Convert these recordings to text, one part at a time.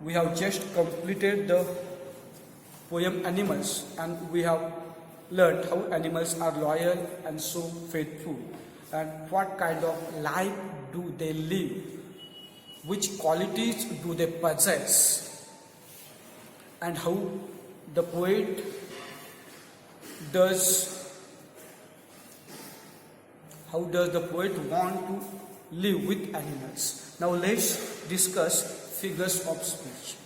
We have just completed the poem Animals, and we have learned how animals are loyal and so faithful, and what kind of life do they live, which qualities do they possess, and how the poet does the poet want to live with animals. Now let's discuss figures of speech.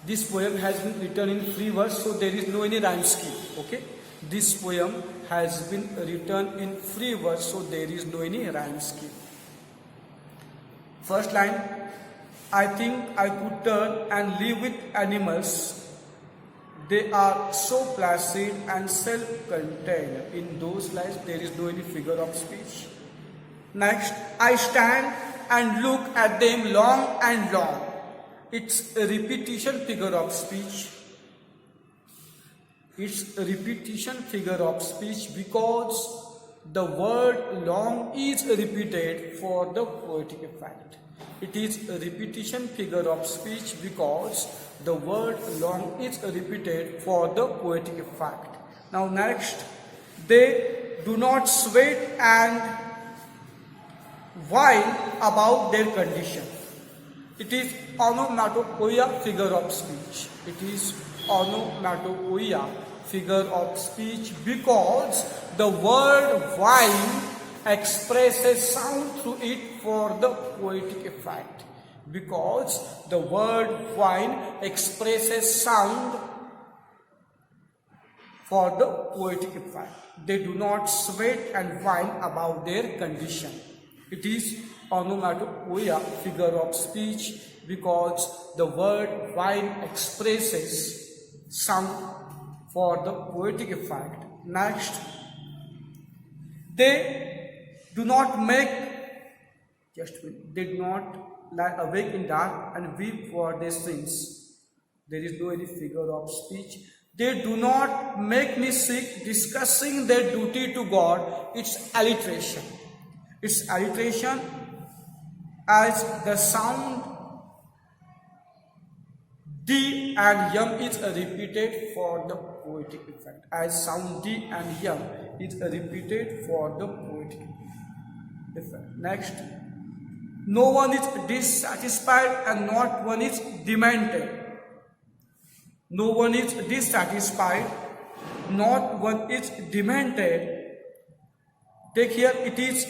This poem has been written in free verse, so there is no any rhyme scheme. Okay, this poem has been written in free verse, so there is no any rhyme scheme. First line, I think I could turn and live with animals. They are so placid and self-contained. In those lines, there is no any figure of speech. Next, I stand and look at them long and long. It's a repetition figure of speech. It's a repetition figure of speech because the word long is repeated for the poetic effect. It is a repetition figure of speech because the word long is repeated for the poetic effect. Now next, they do not sweat and whine about their condition. It is onomatopoeia figure of speech. It is onomatopoeia figure of speech because the word whine expresses sound through it for the poetic effect. Because the word whine expresses sound for the poetic effect. They do not sweat and whine about their condition. It is onomatopoeia figure of speech because the word whine expresses sound for the poetic effect. Next, they do not lie awake in dark and weep for their sins. There is no any figure of speech. They do not make me sick discussing their duty to God. It's alliteration. It's alliteration as the sound D and yum is repeated for the poetic effect. As sound D and yum is repeated for the poetic effect. Next, no one is dissatisfied and not one is demented. No one is dissatisfied, not one is demented. Take here, it is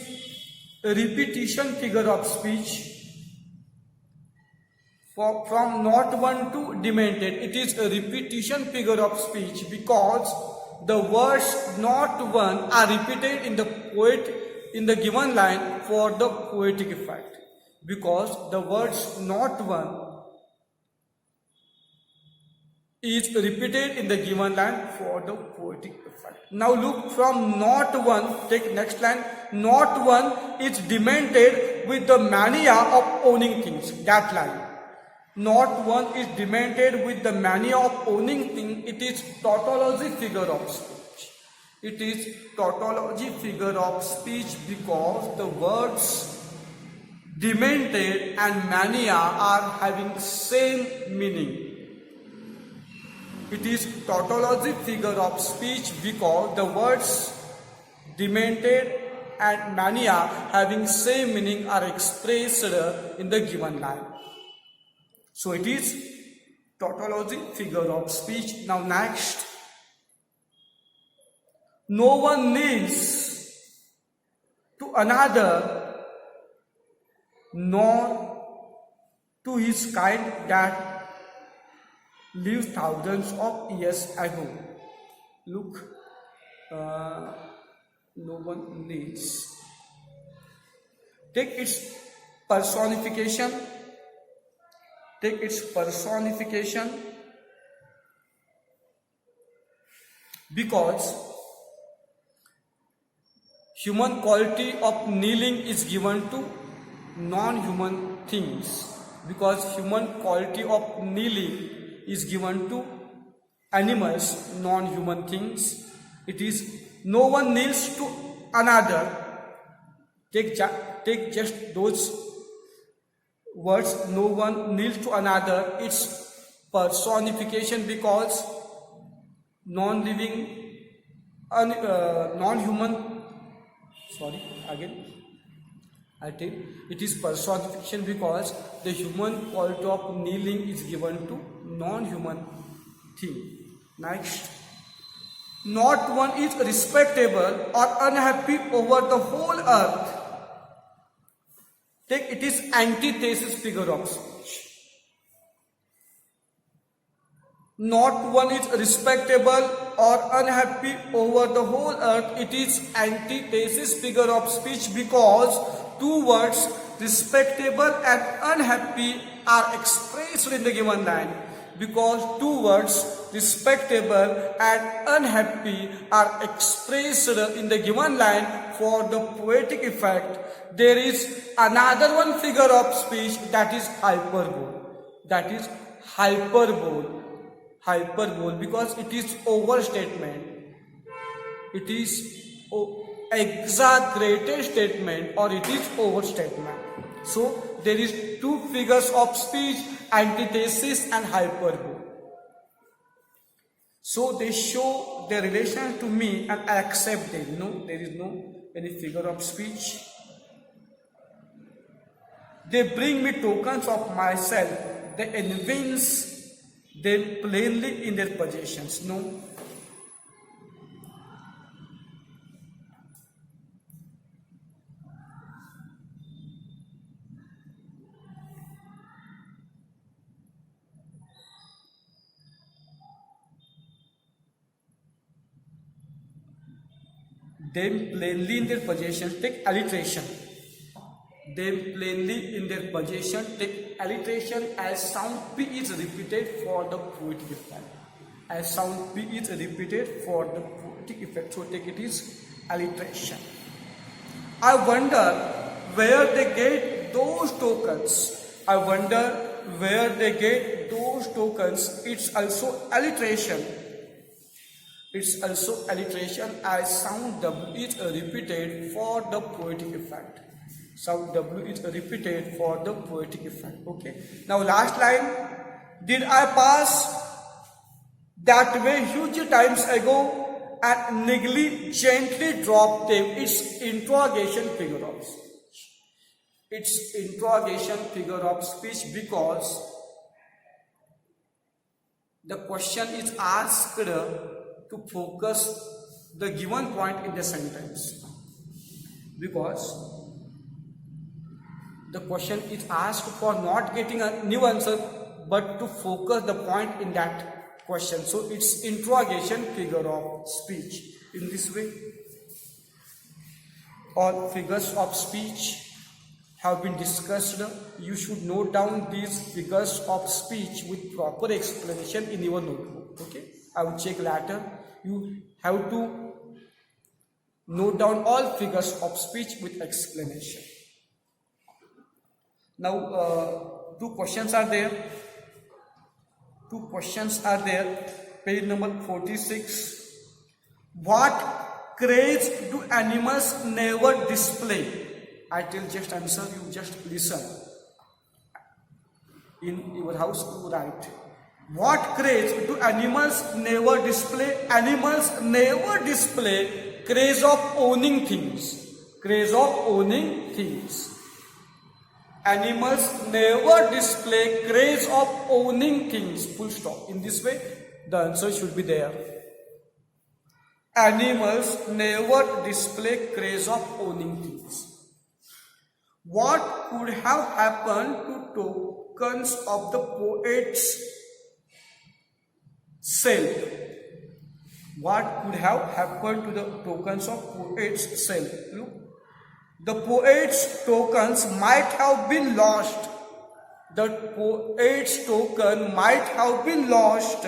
a repetition figure of speech. From not one to demented, it is a repetition figure of speech because the words not one are repeated in the given line for the poetic effect. Because the words not one is repeated in the given line for the poetic effect. Now look, from not one, take next line, not one is demented with the mania of owning things. That line. Not one is demented with the mania of owning things. It is tautology figure of speech. It is tautology figure of speech because the words demented and mania are having same meaning. It is tautology figure of speech because the words demented and mania having same meaning are expressed in the given line. So it is tautology figure of speech. Now next, no one kneels to another nor to his kind that lived thousands of years ago. Look, no one kneels. Take its personification. Take its personification because human quality of kneeling is given to non-human things. Because human quality of kneeling is given to animals, non-human things. It is no one kneels to another. Take just those words no one kneels to another, its personification because non-living, non-human, sorry, again, I think it is personification because the human quality of kneeling is given to non-human thing. Next, not one is respectable or unhappy over the whole earth. Take it is antithesis figure of speech. Not one is respectable or unhappy over the whole earth. It is antithesis figure of speech because two words, respectable and unhappy, are expressed in the given line. Because two words, respectable and unhappy, are expressed in the given line for the poetic effect, there is another one figure of speech, that is hyperbole. That is hyperbole. Hyperbole, because it is overstatement. It is exaggerated statement, or it is overstatement. So there is two figures of speech, antithesis and hyperbole. So they show their relation to me and I accept them. No, there is no any figure of speech. They bring me tokens of myself. They evince them plainly in their possessions. No. Them plainly in their possession, take alliteration. Them plainly in their possession, take alliteration as sound P is repeated for the poetic effect. As sound P is repeated for the poetic effect. So take it is alliteration. I wonder where they get those tokens. I wonder where they get those tokens. It's also alliteration. It's also alliteration as sound W is repeated for the poetic effect. Sound W is repeated for the poetic effect. Okay. Now last line. Did I pass that way huge times ago and negligently dropped them? It's interrogation figure of speech. It's interrogation figure of speech because the question is asked to focus the given point in the sentence, because the question is asked for not getting a new answer but to focus the point in that question. So it's interrogation figure of speech. In this way, all figures of speech have been discussed. You should note down these figures of speech with proper explanation in your notebook. Okay, I will check later. You have to note down all figures of speech with explanation. Now, two questions are there. Two questions are there. Page number 46. What craze do animals never display? I tell just answer, you just listen. In your house, you write. What craze do animals never display? Animals never display craze of owning things. Craze of owning things. Animals never display craze of owning things. Full stop. In this way, the answer should be there. Animals never display craze of owning things. What could have happened to tokens of the poet's self? What could have happened to the tokens of poet's self? Look, the poet's tokens might have been lost. The poet's token might have been lost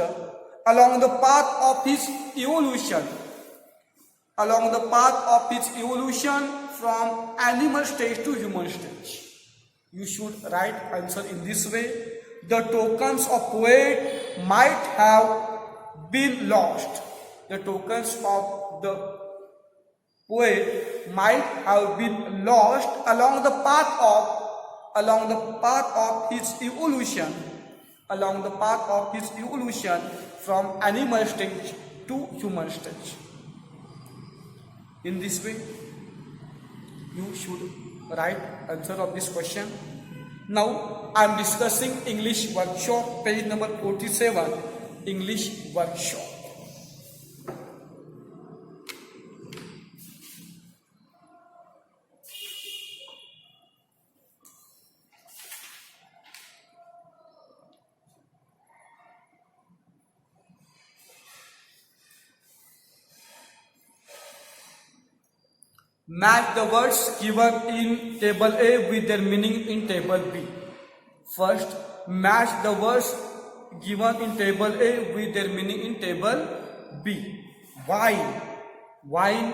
along the path of his evolution. Along the path of his evolution from animal stage to human stage. You should write answer in this way. The tokens of poet might have been lost. The tokens of the poet might have been lost along the path of along the path of his evolution, from animal stage to human stage. In this way, you should write answer of this question. Now I am discussing English workshop, page number 47, English workshop. Match the words given in table A with their meaning in table B. First, match the words given in table A with their meaning in table B. Wine. Wine.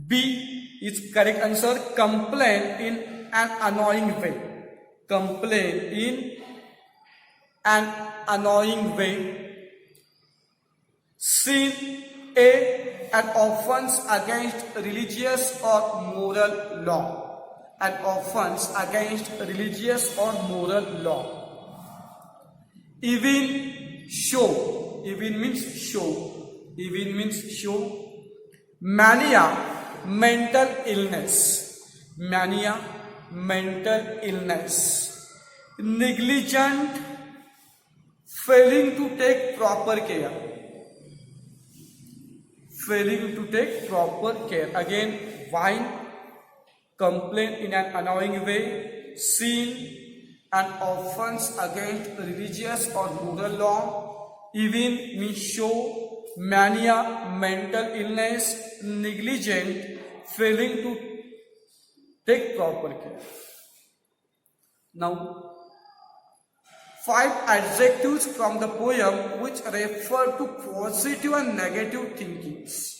B is correct answer. Complain in an annoying way. Complain in an annoying way. Sin. A, an offense against religious or moral law. An offense against religious or moral law. Even show. Even means show. Even means show. Mania, mental illness. Mania, mental illness. Negligent, failing to take proper care. Failing to take proper care. Again, whine, complain in an annoying way, sin, an offense against religious or moral law, even means show, mania, mental illness, negligent, failing to take proper care. Now, 5 adjectives from the poem which refer to positive and negative thinkings.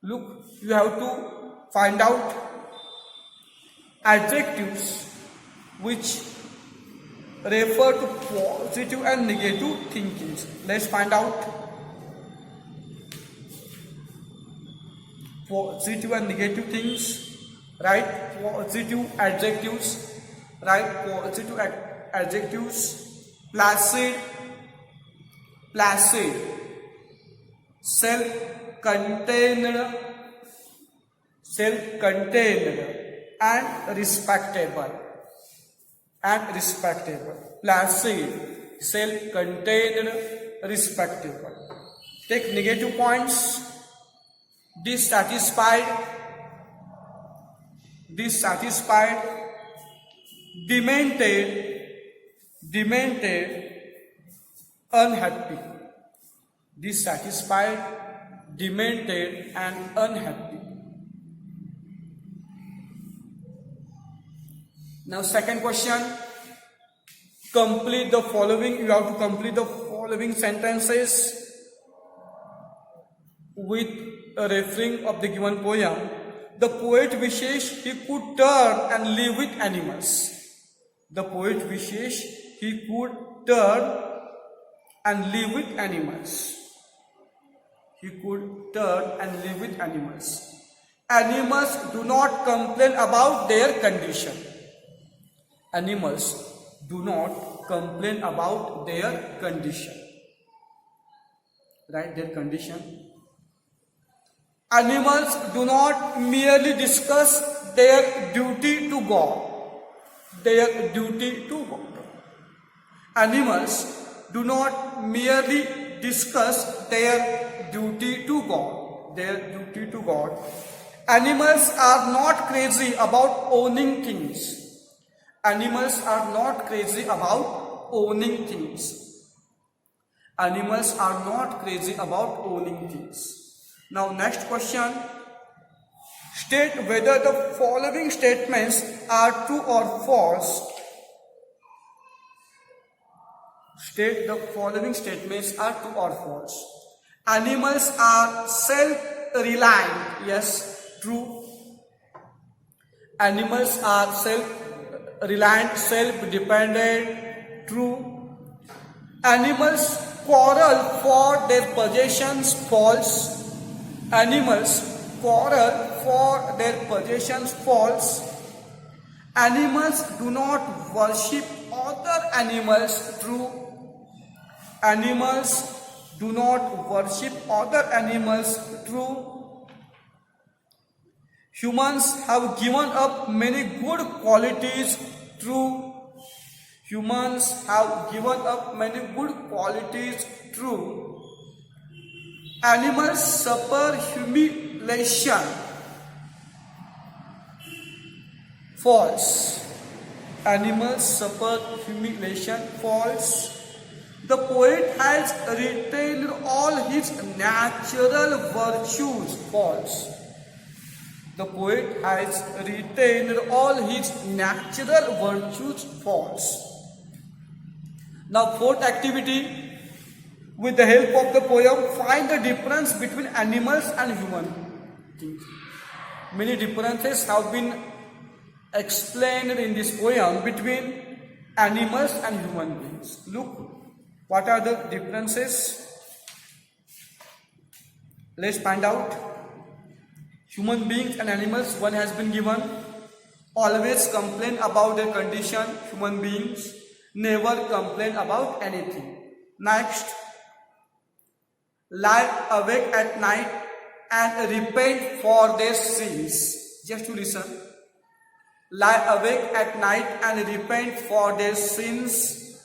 Look, you have to find out adjectives which refer to positive and negative thinkings. Let's find out positive and negative things. Write positive adjectives. Write positive adjectives. Placid, placid, self-contained, self-contained, and respectable, and respectable. Placid, self-contained, respectable. Take negative points. Dissatisfied, dissatisfied, demented, demented, unhappy. Dissatisfied, demented, and unhappy. Now second question, complete the following. You have to complete the following sentences with a referring of the given poem. The poet wishes he could turn and live with animals. The poet wishes he could turn and live with animals. He could turn and live with animals. Animals do not complain about their condition. Animals do not complain about their condition. Right, their condition. Animals do not merely discuss their duty to God. Their duty to God. Animals do not merely discuss their duty to God. Their duty to God. Animals are not crazy about owning things. Animals are not crazy about owning things. Animals are not crazy about owning things. Now next question. State whether the following statements are true or false. State the following statements are true or false. Animals are self-reliant. Yes, true. Animals are self-reliant, self-dependent. True. Animals quarrel for their possessions. False. Animals quarrel for their possessions. False. Animals do not worship other animals. True. Animals do not worship other animals. True. Humans have given up many good qualities. True. Humans have given up many good qualities. True. Animals suffer humiliation. False. Animals suffer humiliation. False. The poet has retained all his natural virtues. False. The poet has retained all his natural virtues. False. Now, fourth activity. With the help of the poem, find the difference between animals and human beings. Many differences have been explained in this poem between animals and human beings. Look, what are the differences? Let's find out. Human beings and animals, one has been given. Always complain about their condition. Human beings never complain about anything. Next, lie awake at night and repent for their sins. Just to listen. Lie awake at night and repent for their sins.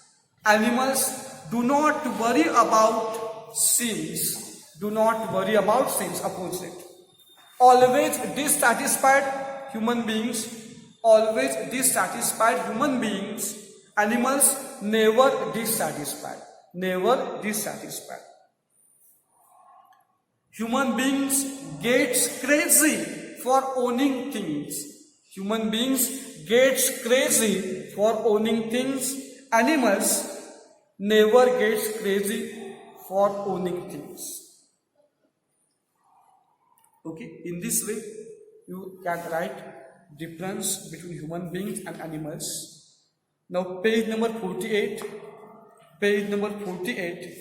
Animals do not worry about sins. Do not worry about sins. Opposite. Always dissatisfied human beings. Always dissatisfied human beings. Animals never dissatisfied. Never dissatisfied. Human beings gets crazy for owning things. Human beings gets crazy for owning things. Animals never gets crazy for owning things. Okay, in this way you can write difference between human beings and animals. Now page number 48. Page number 48.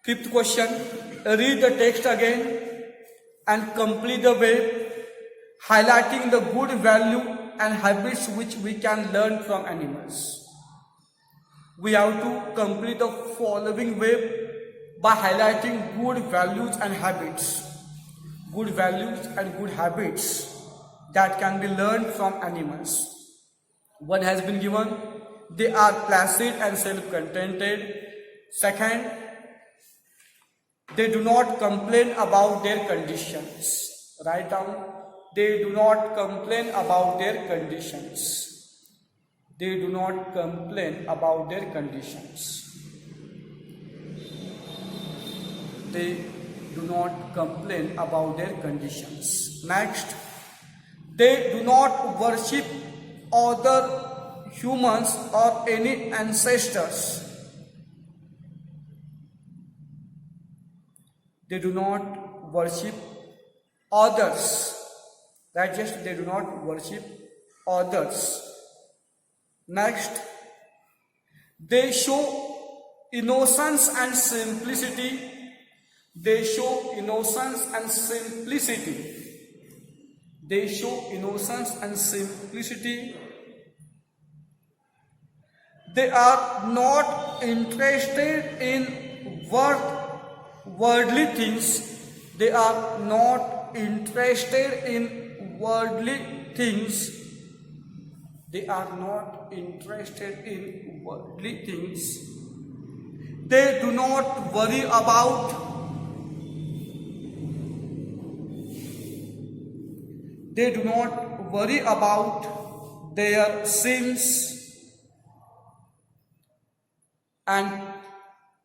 Fifth question, read the text again and complete the web, highlighting the good value and habits which we can learn from animals. We have to complete the following web by highlighting good values and habits. Good values and good habits that can be learned from animals. One has been given, they are placid and self-contented. Second, they do not complain about their conditions. Write down. They do not complain about their conditions. They do not complain about their conditions. They do not complain about their conditions. Next, they do not worship other humans or any ancestors. They do not worship others. That just they do not worship others. Next, they show innocence and simplicity. They show innocence and simplicity. They show innocence and simplicity. They are not interested in worldly things. They are not interested in worldly things. They are not interested in worldly things. They do not worry about. They do not worry about their sins and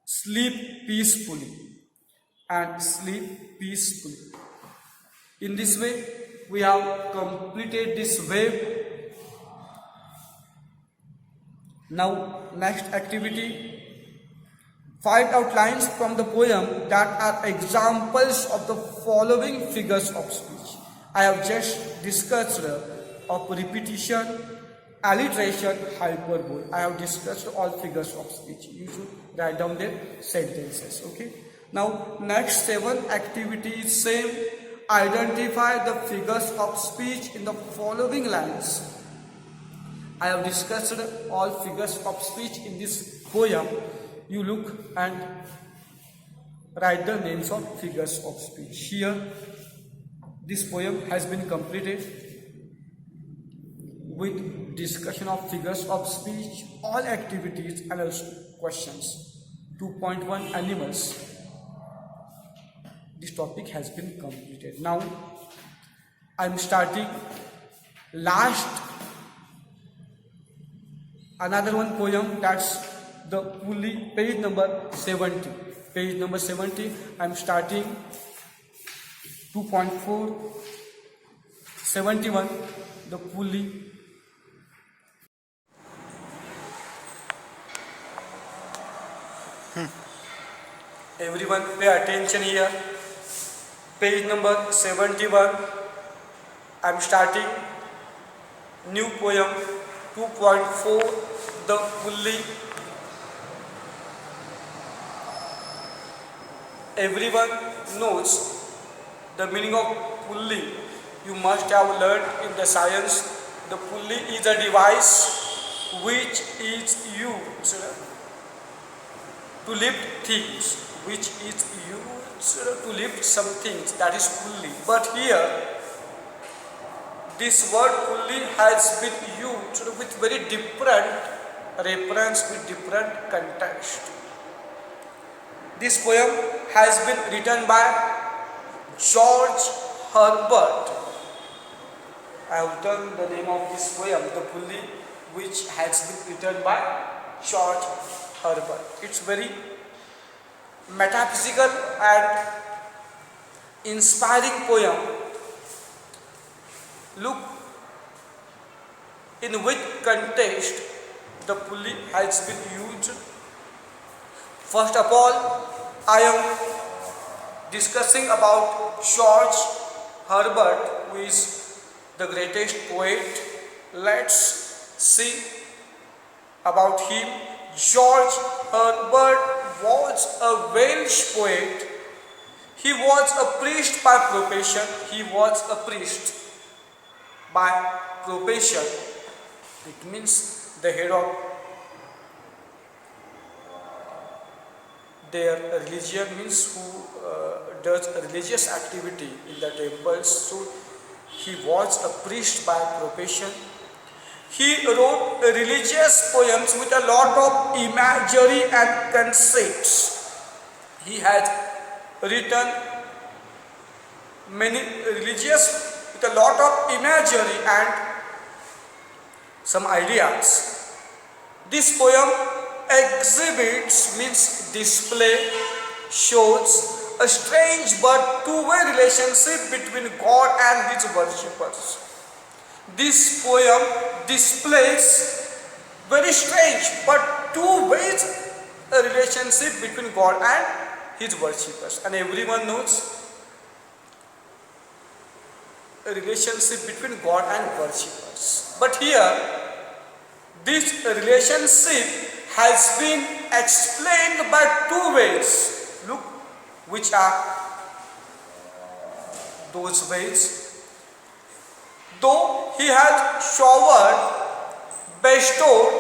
sleep peacefully. And sleep peacefully. In this way, we have completed this web. Now, next activity. Find out lines from the poem that are examples of the following figures of speech. I have just discussed of repetition, alliteration, hyperbole. I have discussed all figures of speech. You should write down their sentences. Okay. Now next 7 activity is same. Identify the figures of speech in the following lines. I have discussed all figures of speech in this poem. You look and write the names of figures of speech. Here, this poem has been completed with discussion of figures of speech, all activities and also questions. 2.1 animals. This topic has been completed. Now, I am starting another one poem, that's the pulley, page number 70. Page number 70, I am starting 2.4, 71, the pulley. Everyone pay attention here. Page number 71, I am starting new poem 2.4, the pulley. Everyone knows the meaning of pulley. You must have learned in the science. The pulley is a device which is used to lift things, which is used to lift some things, that is pulley. But here, this word pulley has been used with very different reference, with different context. This poem has been written by George Herbert. I have written the name of this poem, The Pulley, which has been written by George Herbert. It's very metaphysical and inspiring poem. Look in which context the pulley has been used. First of all, I am discussing about George Herbert, who is the greatest poet. Let's see about him. George Herbert was a Welsh poet. He was a priest by profession. He was a priest by profession. It means the head of their religion, means who does religious activity in the temples. So he was a priest by profession. He wrote religious poems with a lot of imagery and concepts. He has written many religious with a lot of imagery and some ideas. This poem exhibits, means display, shows a strange but two-way relationship between God and his worshippers. This poem displays very strange but two-way relationship between God and his worshippers. And everyone knows a relationship between God and worshippers. But here, this relationship has been explained by two ways. Look, which are those ways. Though he has bestowed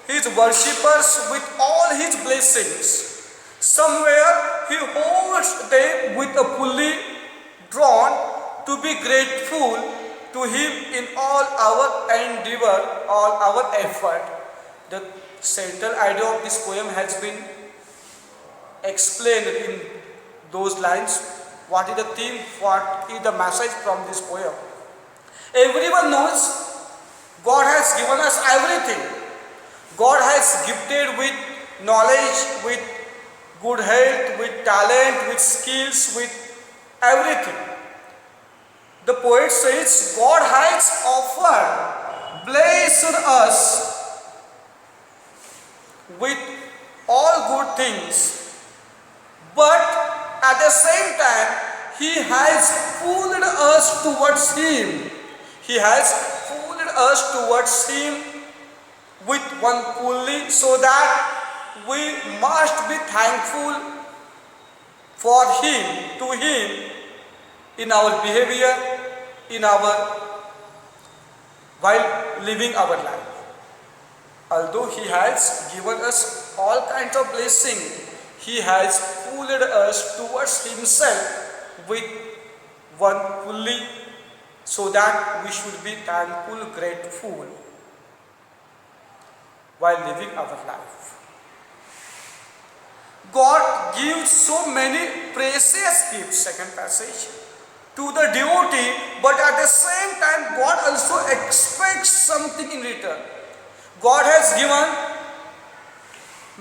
his worshippers with all his blessings, somewhere he holds them with a pulley drawn to be grateful to him in all our endeavor, all our effort. The central idea of this poem has been explained in those lines. What is the theme? What is the message from this poem? Everyone knows God has given us everything. God has gifted with knowledge, with good health, with talent, with skills, with everything. The poet says God has offered, blessed us with all good things, but at the same time He has pulled us towards Him. He has pulled us towards him with one pulley, so that we must be thankful for him, to him, in our behavior, in our while living our life. Although he has given us all kinds of blessing, he has pulled us towards himself with one pulley, so that we should be thankful, grateful while living our life. God gives so many precious gifts, second passage, to the devotee, but at the same time God also expects something in return. God has given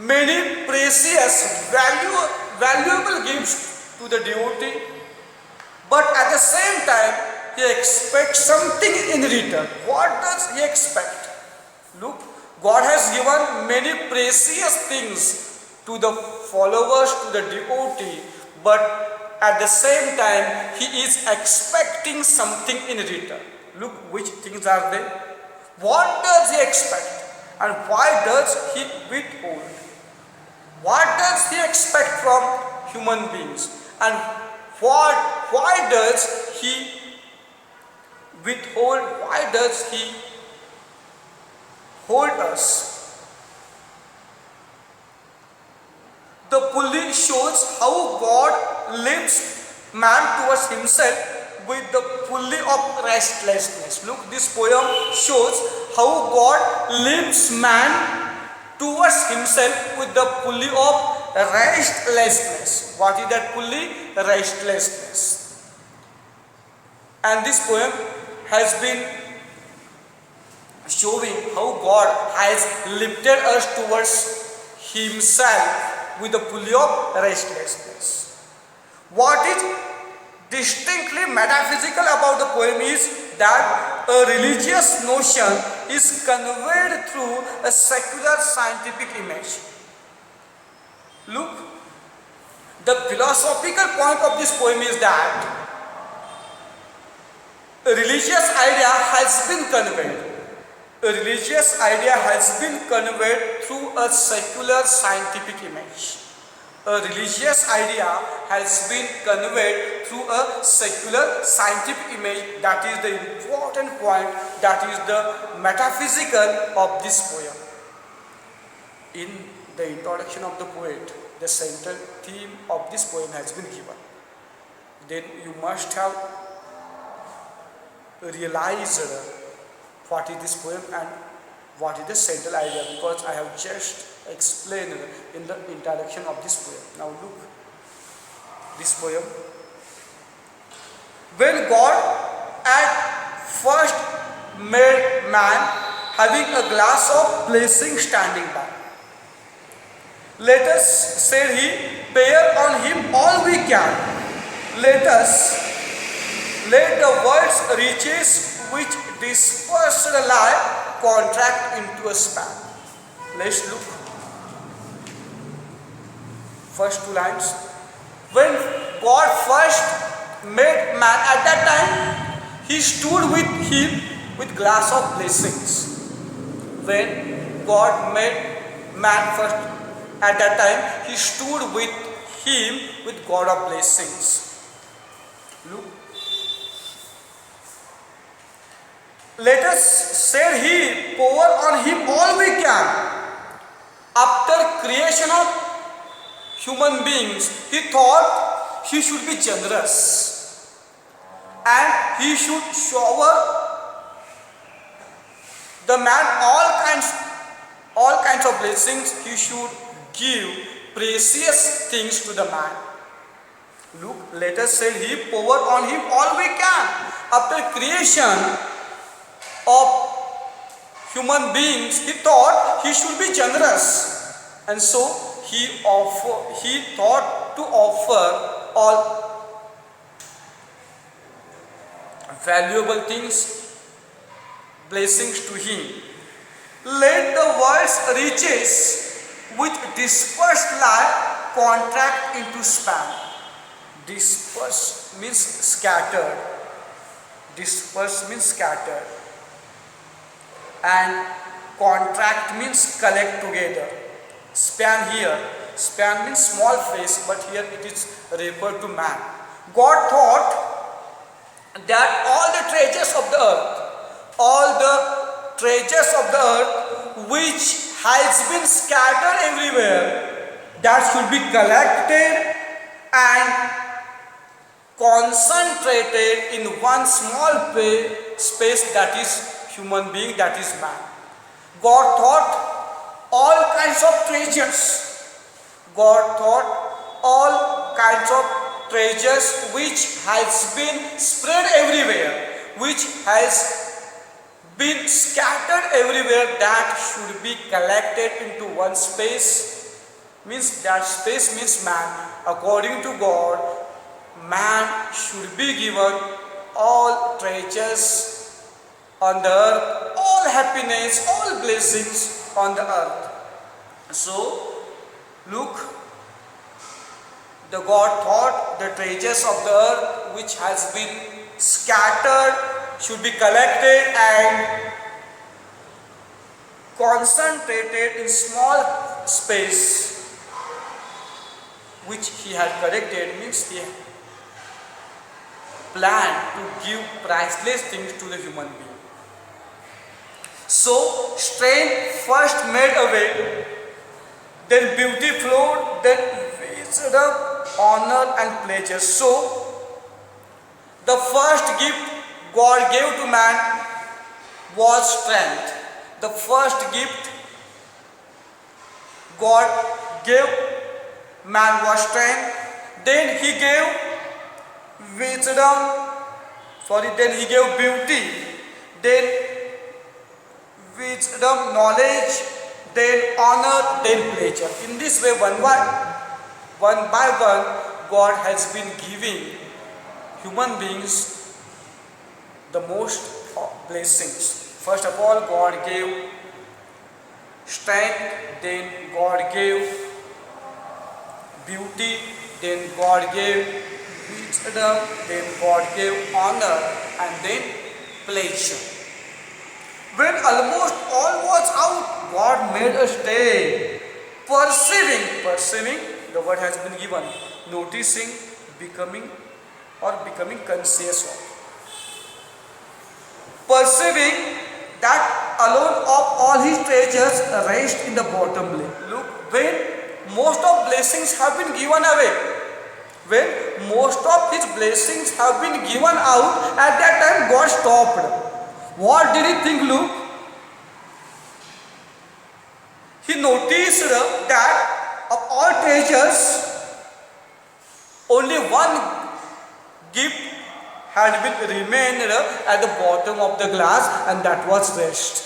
many precious, valuable gifts to the devotee, but at the same time he expects something in return. What does he expect? Look, God has given many precious things to the followers, to the devotee, but at the same time he is expecting something in return. Look, which things are they? What does he expect? And why does he withhold? What does he expect from human beings? And why does he withhold? Why does he hold us? The pulley shows how God lifts man towards himself with the pulley of restlessness. Look, this poem shows how God lifts man towards himself with the pulley of restlessness. What is that pulley? Restlessness. And this poem has been showing how God has lifted us towards himself with the pulley of restlessness. What is distinctly metaphysical about the poem is that a religious notion is conveyed through a secular scientific image. Look, the philosophical point of this poem is that a religious idea has been conveyed. A religious idea has been conveyed through a secular scientific image. A religious idea has been conveyed through a secular scientific image. That is the important point, that is the metaphysical of this poem. In the introduction of the poet, the central theme of this poem has been given. Then you must have realized what is this poem and what is the central idea, because I have just explained in the introduction of this poem. Now look, this poem. When God at first made man having a glass of blessing standing by, let us, said he, bear on him all we can. Let the world's riches which dispersed lie contract into a span. Let's look. First two lines. When God first made man, at that time he stood with him with glass of blessings. When God made man first, at that time he stood with him with God of blessings. Look. Let us, said he, pour on him all we can. After creation of human beings, he thought he should be generous and he should shower the man all kinds of blessings. He should give precious things to the man. Look, let us, said he, pour on him all we can. After creation of human beings, he thought he should be generous, and so he thought to offer all valuable things, blessings to him. Let the world's riches which dispersed lie contract into span. Dispersed means scattered. Dispersed means scattered. and contract means collect together. Span here, span means small face, but here it is referred to man. God thought that all the treasures of the earth which has been scattered everywhere, that should be collected and concentrated in one small space, that is human being, that is man. God thought all kinds of treasures. God thought all kinds of treasures which has been spread everywhere, which has been scattered everywhere, that should be collected into one space. Means that space means man. According to God, man should be given all treasures on the earth, all happiness, all blessings on the earth. So, look, the God thought the treasures of the earth which has been scattered should be collected and concentrated in small space, which he had collected. Means he planned to give priceless things to the human being. So strength first made a way, then beauty flowed, then wisdom, honor and pleasure. So the first gift God gave to man was strength. The first gift God gave man was strength. Then he gave then he gave beauty. Then wisdom, knowledge, then honor, then pleasure. In this way, one by one, God has been giving human beings the most blessings. First of all, God gave strength, then God gave beauty, then God gave wisdom, then God gave honor, and then pleasure. When almost all was out, God made a stay, perceiving, the word has been given, noticing, becoming conscious of. Perceiving that alone of all his treasures rest in the bottom lake. Look, when most of blessings have been given away, when most of his blessings have been given out, at that time God stopped. What did he think, Luke? He noticed that of all treasures, only one gift had been remained at the bottom of the glass, and that was rest.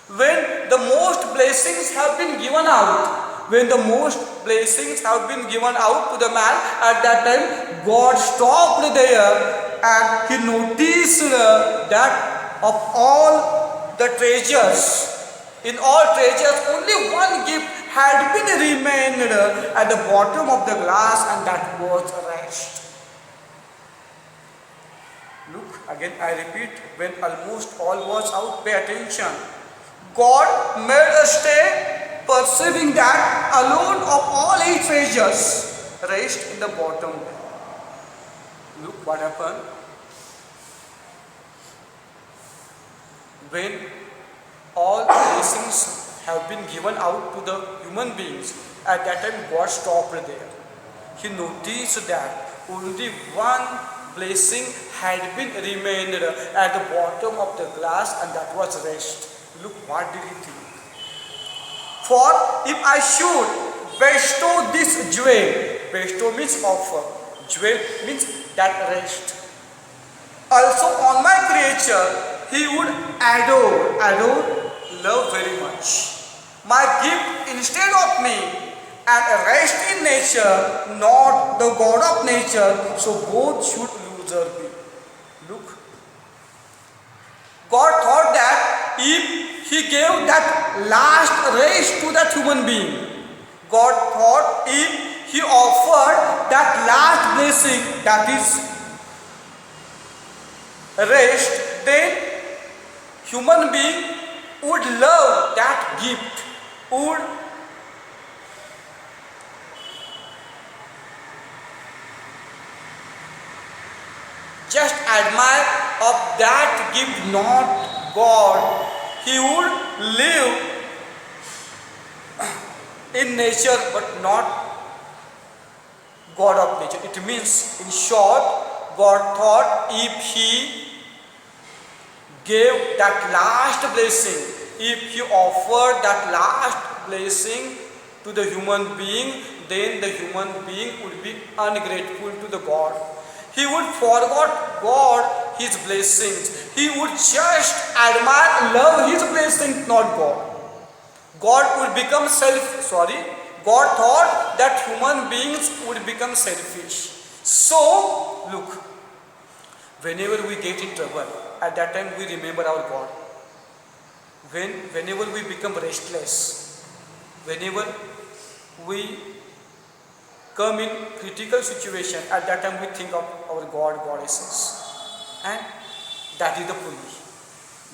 When the most blessings have been given out, to the man, at that time God stopped there and he noticed that of all the treasures, in all treasures, only one gift had been remained at the bottom of the glass, and that was rest. Look, again I repeat, when almost all was out, pay attention. God made us stay, perceiving that alone of all his treasures rest in the bottom. Look what happened. When all blessings have been given out to the human beings, at that time God stopped there. He noticed that only one blessing had been remained at the bottom of the glass, and that was rest. Look, what did he think? For if I should bestow this jewel, bestow means offer, jewel means that rest, also on my creature, he would adore, love very much. My gift instead of me, and rest in nature, not the God of nature, so both should loser be. Look, God thought that if he gave that last rest to that human being, God thought if he offered that last blessing, that is rest, then human being would love that gift, would just admire of that gift, not God. He would live in nature but not God of nature. It means, in short, God thought if He gave that last blessing, if He offered that last blessing to the human being, then the human being would be ungrateful to the God. He would forget God, His blessings. He would just admire, love His blessings, not God. God would become God thought that human beings would become selfish. So, look, whenever we get in trouble, at that time we remember our God. Whenever we become restless, whenever we come in critical situation, at that time we think of our God, goddesses. And that is the pulley.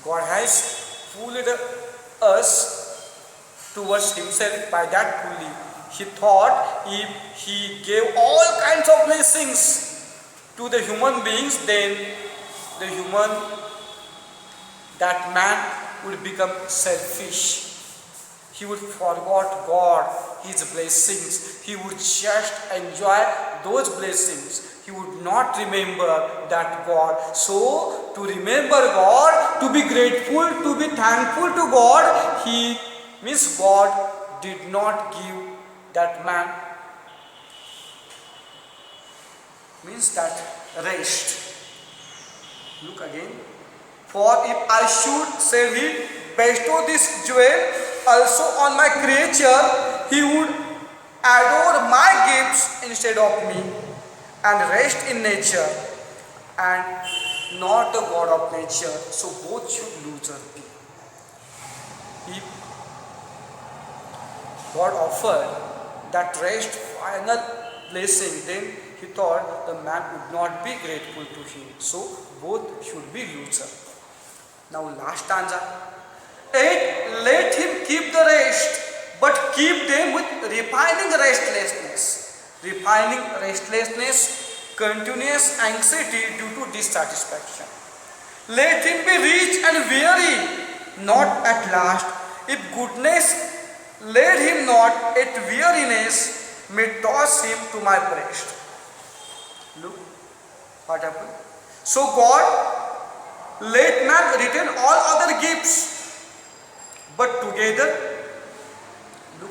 God has pulled us towards Himself by that pulley. He thought if He gave all kinds of blessings to the human beings, then that man would become selfish. He would forget God, His blessings. He would just enjoy those blessings. He would not remember that God. So, to remember God, to be grateful, to be thankful to God, God did not give that man that rest. Look again. For if I should, said He, bestow this jewel also on my creature, He would adore my gifts instead of me and rest in nature and not the God of nature. So both should lose their peace. If God offered that rest, final blessing, then He thought the man would not be grateful to Him. So both should be loser. Now last stanza. 8. Let him keep the rest, but keep them with repining restlessness. Repining restlessness, continuous anxiety due to dissatisfaction. Let him be rich and weary, not at last. If goodness led him not, at weariness may toss him to my breast. Look what happened. So God let man retain all other gifts, but together, look,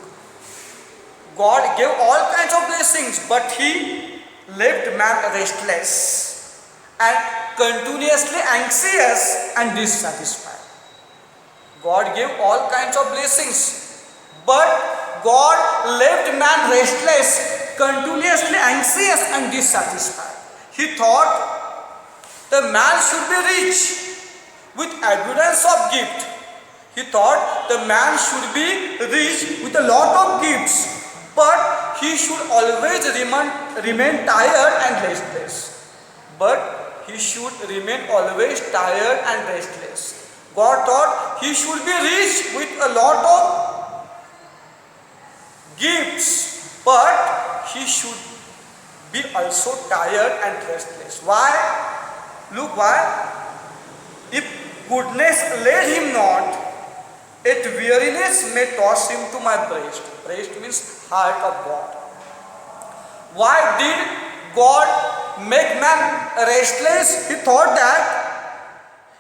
God gave all kinds of blessings, but He left man restless and continuously anxious and dissatisfied. God gave all kinds of blessings, but God left man restless, continuously anxious and dissatisfied. He thought the man should be rich with abundance of gift. He thought the man should be rich with a lot of gifts, but he should always remain tired and restless. But he should remain always tired and restless. God thought he should be rich with a lot of gifts, but he should be also tired and restless. Why? Look why. If goodness led him not, at weariness may toss him to my breast. Breast means heart of God. Why did God make man restless? He thought that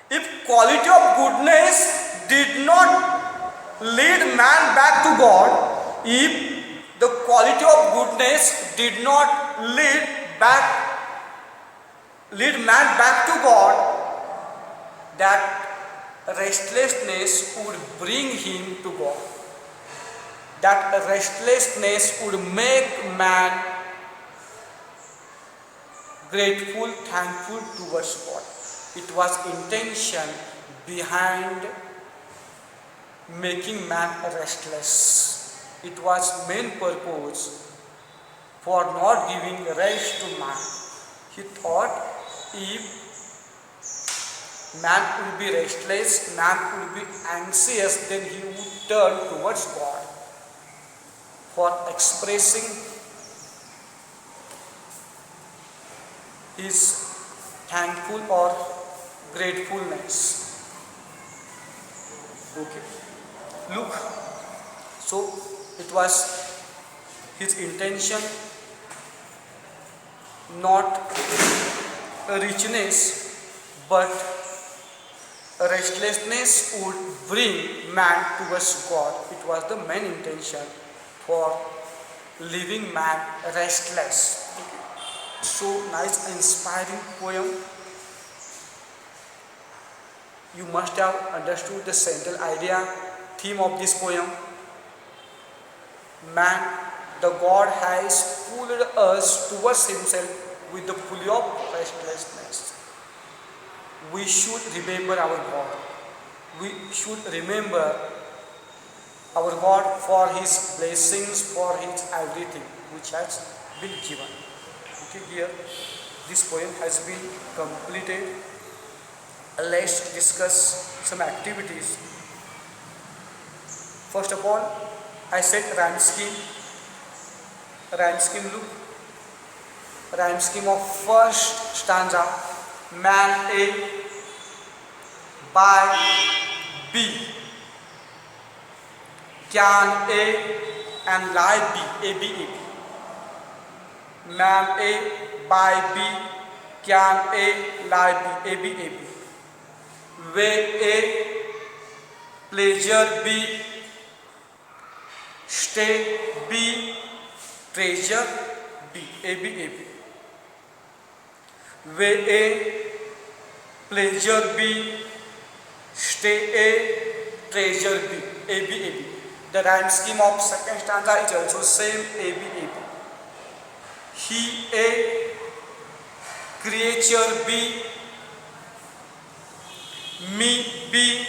if quality of goodness did not lead man back to God, if the quality of goodness did not lead man back to God, that restlessness would bring him to God. That restlessness would make man grateful, thankful towards God. It was intention behind making man restless. It was main purpose for not giving rest to man. He thought if Man will be restless, man will be anxious, then he would turn towards God for expressing his thankful or gratefulness. Okay. Look, so it was his intention, not a richness, but a restlessness would bring man towards God. It was the main intention for leaving man restless. Okay. So nice, inspiring poem. You must have understood the central idea, theme of this poem. Man, the God has pulled us towards himself with the pulley of restlessness. We should remember our God. We should remember our God for his blessings, for his everything which has been given. Okay, here this poem has been completed. Let's discuss some activities. First of all, I said rhyme scheme. Rhyme scheme, look. Rhyme scheme of first stanza. Man A by B. Can A and lie B. A B A B. Man A by B. Can A lie B. A B A B. Way A, pleasure B, stay B, treasure B. A B A B. Way A, pleasure B, stay A, treasure B. A B A B. The rhyme scheme of second stanza is also same. A B A B. He A, creature B, me B,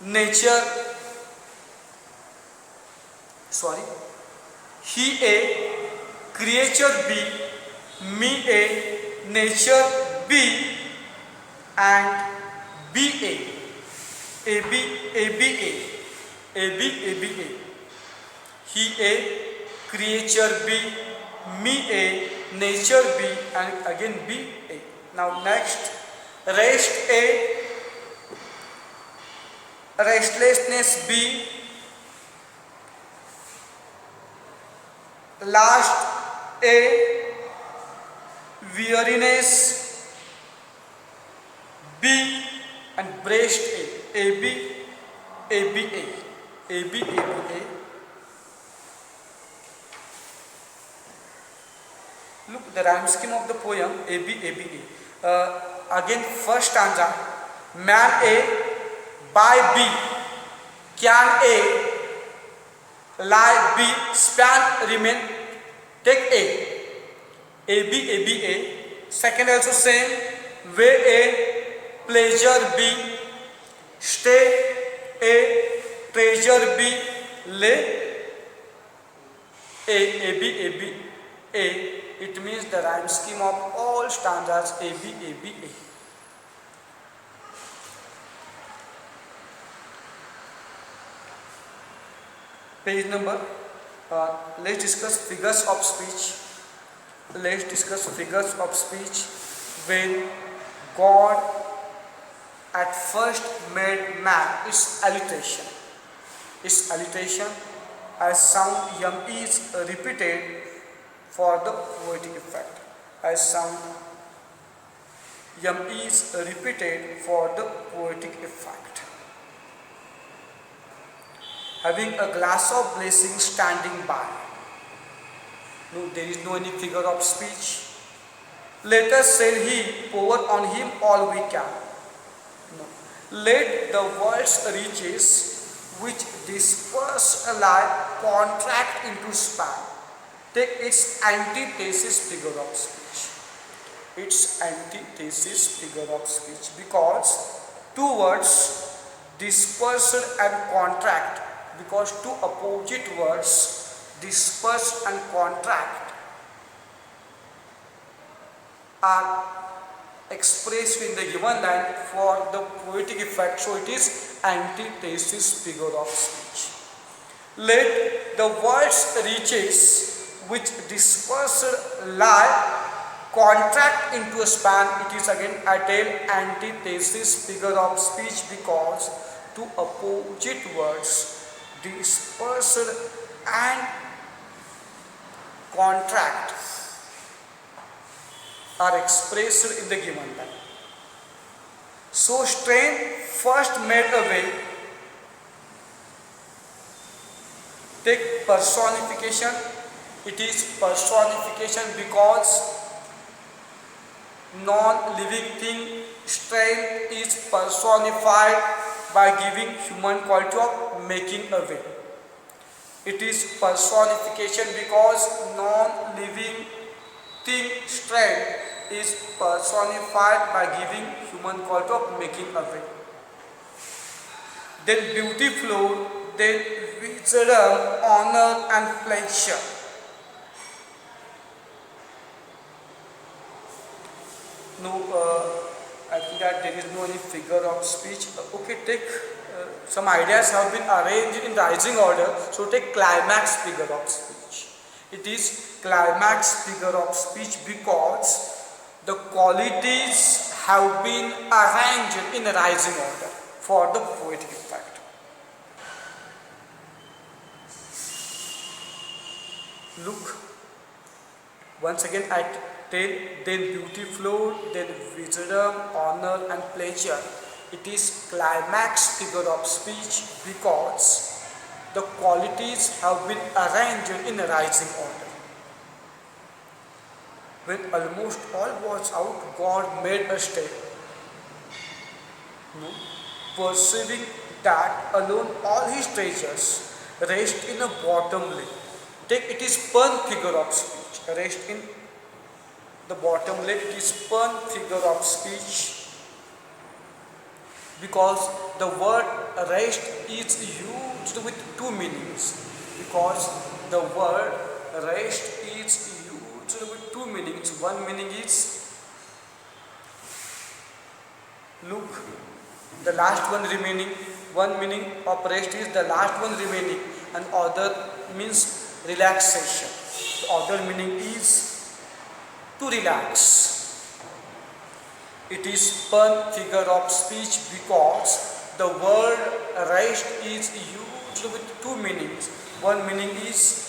nature, he A, creature B, me A, nature B, and B A, A B A B A, A B A B A. He A, creature B, me A, nature B, and again B A. Now next, rest A, restlessness B, last A, weariness B, and breast A. A B A B A, A B A B A. Look, the rhyme scheme of the poem A B A B A. Again, first stanza. Man A by B. Can A lie B. Span remain. Take A. A B A B A. Second also same. Way A. Pleasure B. Stay A. Treasure B. Lay A. A B A B A. It means the rhyme scheme of all stanzas A B A B A. Page number. Let's discuss figures of speech. Let's discuss figures of speech. When God at first made man, its alliteration. Its alliteration as sound yum is repeated for the poetic effect. As sound yum is repeated for the poetic effect. Having a glass of blessing standing by. No, there is no any figure of speech. Let us, said he, pour on him all we can. No. Let the world's riches which disperse alike contract into span. Take its antithesis figure of speech. Its antithesis figure of speech, because two words dispersed and contract, because two opposite words disperse and contract are expressed in the given line for the poetic effect. So it is antithesis figure of speech. Let the words reaches which dispersed lie contract into a span. It is again a antithesis figure of speech because two opposite words dispersed and contract are expressed in the given line. So strain first made away. Take personification. It is personification because non-living thing strength is personified by giving human quality of making a way. It is personification because non-living thing strength is personified by giving human quality of making a way. Then beauty flowed, then wisdom, honor and pleasure. No, I think that there is no any figure of speech. Okay, take some ideas have been arranged in rising order. So take climax figure of speech. It is climax figure of speech because the qualities have been arranged in rising order for the poetic effect. Look, once again I tell, then beauty flowed, then wisdom, honor and pleasure. It is climax figure of speech because the qualities have been arranged in a rising order. When almost all was out, God made a step. No? Perceiving that alone all his treasures rest in a bottom lip. Take it is pun figure of speech. Rest in the bottom lip. It is pun figure of speech because the word rest is used with two meanings. Because the word rest is used with two meanings. One meaning is look, the last one remaining. One meaning of rest is the last one remaining, and other means relaxation. The other meaning is to relax. It is pun figure of speech because the word rest is used with two meanings. One meaning is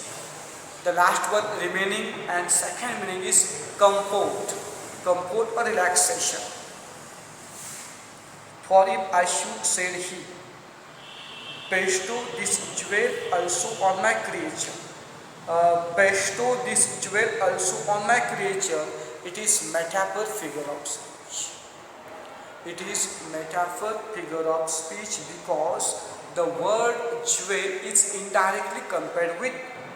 the last one remaining, and second meaning is comfort. Comfort or relaxation. For if I should, said he, bestow this jewel also on my creature. Bestow this jewel also on my creature. It is metaphor figure of speech. It is metaphor figure of speech because the word jewel is indirectly compared with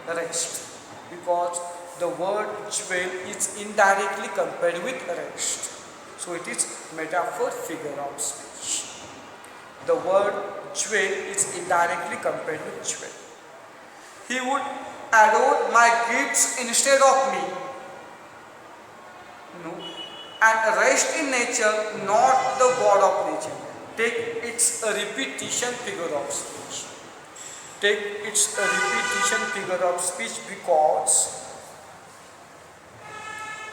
rest. Because the word jewel is indirectly compared with rest. So it is metaphor figure of speech. The word jewel is indirectly compared with jewel. He would adore my gifts instead of me. No. And rest in nature, not the God of nature. Take its a repetition figure of speech. Take its a repetition figure of speech because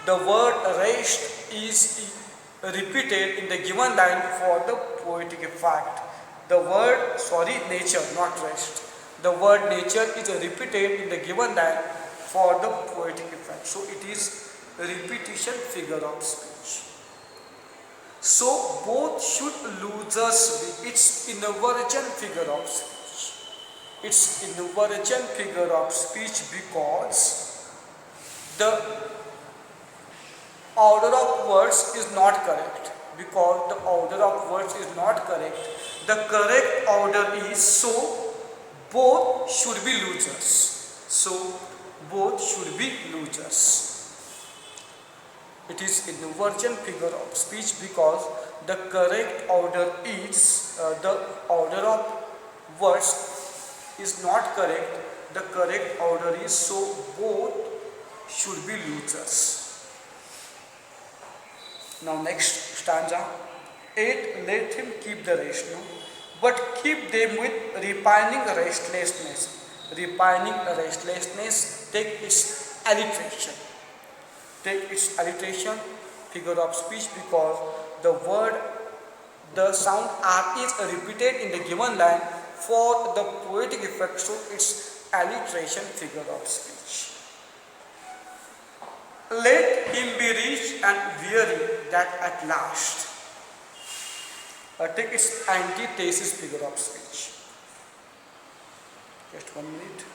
the word rest is repeated in the given line for the poetic effect. The word, nature, not rest. The word nature is repeated in the given line for the poetic effect. So it is a repetition figure of speech. So both should losers be. It's inversion figure of speech. It's inversion figure of speech because the order of words is not correct. Because the order of words is not correct. The correct order is so both should be losers. So both should be losers. It is inversion figure of speech because the correct order is the order of words is not correct. The correct order is so both should be losers. Now next stanza. 8. Let him keep the rest, no? But keep them with repining restlessness. Repining restlessness, take its alliteration. Take its alliteration, figure of speech, because the word, the sound R is repeated in the given line for the poetic effect, so its alliteration, figure of speech. Let him be rich and weary that at last. Take its antithesis, figure of speech. Just 1 minute.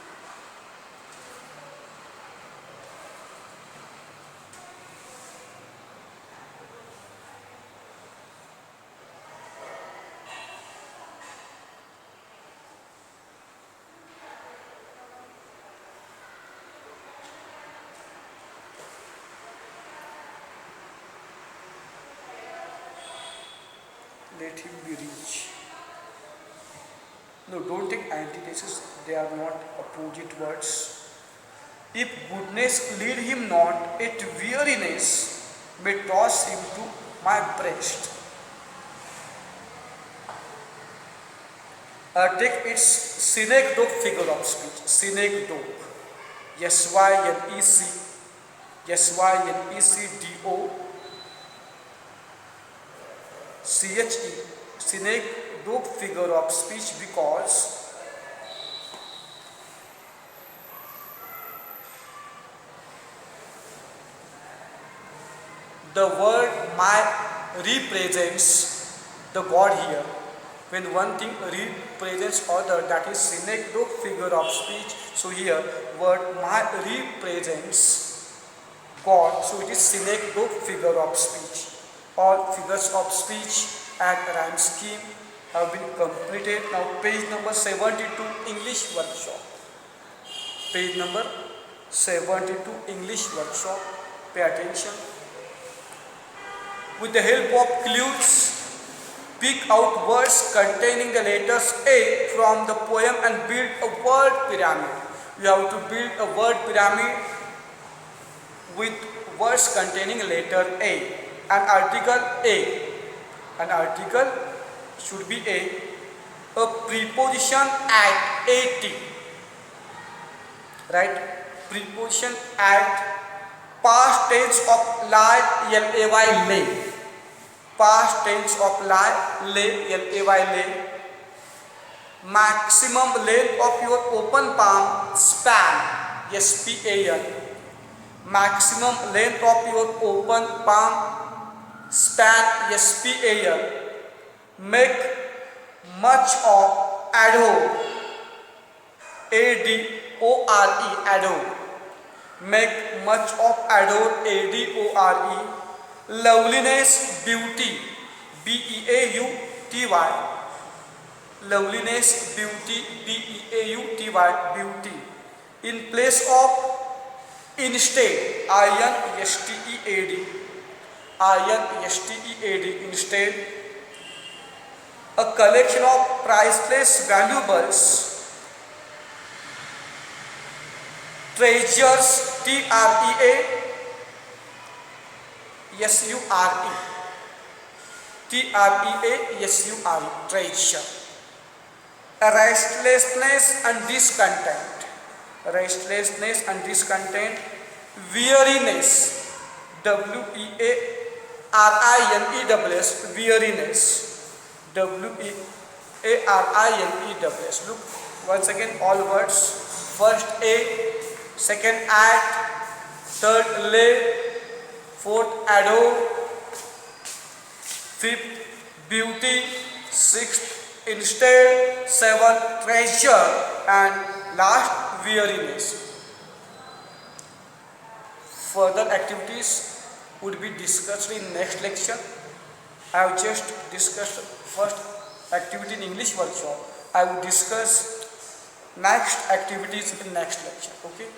Let him be rich. No, don't take antithesis, they are not opposite words. If goodness lead him not, yet weariness may toss him to my breast. Take its synecdoche, figure of speech. Synecdoche. S-Y-N-E-C. S-Y-N-E-C-D-O. C-H-E. Synecdoche, figure of speech, because the word my represents the God here. When one thing represents other, that is synecdoche, figure of speech. So here word my represents God, so it is synecdoche, figure of speech. All figures of speech and rhyme scheme have been completed. Now page number 72, English workshop. Page number 72, English workshop. Pay attention. With the help of clues, pick out words containing the letters A from the poem and build a word pyramid. You have to build a word pyramid with words containing letter A. An article A. An article should be A. A preposition at, at. Right? Preposition at. Past tense of lie, L-A-Y, lay. Past tense of lie, lay, L-A-Y, lay. Maximum length of your open palm, span, S-P-A-N. Maximum length of your open palm, span, S-P-A-N. Make much of, adore, A-D-O-R-E, adore. Make much of, adore, A-D-O-R-E. Loveliness, beauty, B-E-A-U-T-Y. Loveliness, beauty, B-E-A-U-T-Y, beauty. In place of, instead, I-N-S-T-E-A-D. I-N-S-T-E-A-D, instead. A collection of priceless valuables. Treasures, T-R-E-A-S-U-R-E. T-R-E-A-S-U-R-E, treasure. Restlessness and discontent. Restlessness and discontent. Weariness, W-E-A-R-I-N-E-W-S, weariness. W-E-A-R-I-N-E-W-S. Look once again all words. First A, second at, third lay, fourth adore, fifth beauty, sixth instead, seventh treasure, and last weariness. Further activities would be discussed in next lecture. I have just discussed first activity in English workshop. I will discuss next activities in next lecture. Okay.